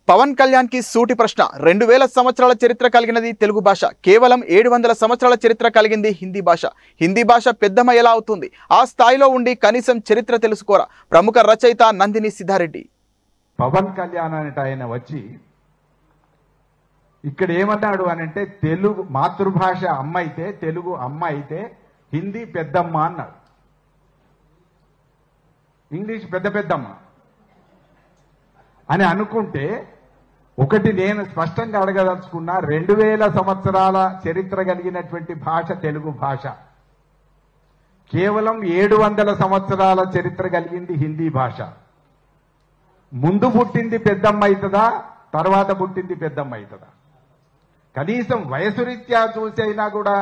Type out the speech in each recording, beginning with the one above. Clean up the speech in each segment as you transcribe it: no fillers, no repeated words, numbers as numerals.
పవన్ కళ్యాణ్ కి సూటి ప్రశ్న 2000 సంవత్సరాల చరిత్ర కలిగినది తెలుగు భాష కేవలం 700 సంవత్సరాల చరిత్ర కలిగింది హిందీ భాష పెద్దమ్మ ఎలా అవుతుంది ఆ స్థాయిలో ఉండి కనీసం చరిత్ర తెలుసుకోరా ప్రముఖ రచయిత నందిని సిద్ధారెడ్డి పవన్ కళ్యాణ్ అనేట ఆయన వచ్చి ఇక్కడ ఏమన్నాడు అనంటే తెలుగు మాతృభాష అమ్మ అయితే తెలుగు అమ్మ అయితే హిందీ పెద్దమ్మ అన్నాడు ఇంగ్లీష్ పెద్దమ్మ అని అనుకుంటే ఒకటి నేను స్పష్టంగా అడగదలుచుకున్నా 2000 సంవత్సరాల చరిత్ర కలిగినటువంటి భాష తెలుగు భాష కేవలం 700 సంవత్సరాల చరిత్ర కలిగింది హిందీ భాష ముందు పుట్టింది పెద్దమ్మ అవుతుందా తర్వాత పుట్టింది పెద్దమ్మ అవుతుందా కనీసం వయసు రీత్యా చూసైనా కూడా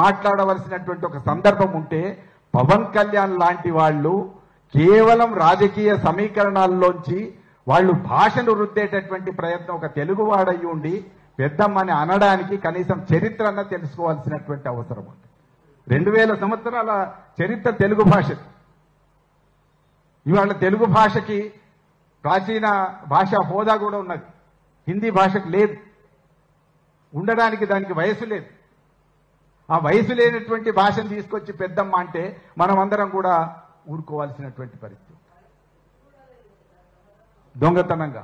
మాట్లాడవలసినటువంటి ఒక సందర్భం ఉంటే పవన్ కళ్యాణ్ లాంటి వాళ్ళు కేవలం రాజకీయ సమీకరణాల్లోంచి వాళ్ళు భాషను రుద్దేటటువంటి ప్రయత్నం ఒక తెలుగువాడయ్యి ఉండి పెద్దమ్మని అనడానికి కనీసం చరిత్ర అన్న తెలుసుకోవాల్సినటువంటి అవసరం ఉంది 2000 సంవత్సరాల చరిత్ర తెలుగు భాష ఇవాళ తెలుగు భాషకి ప్రాచీన భాషా హోదా కూడా ఉన్నది హిందీ భాషకు లేదు ఉండడానికి దానికి వయసు లేదు ఆ వయసు లేనటువంటి భాషను తీసుకొచ్చి పెద్దమ్మ అంటే మనం అందరం కూడా ఊరుకోవాల్సినటువంటి పరిస్థితి దొంగతనంగా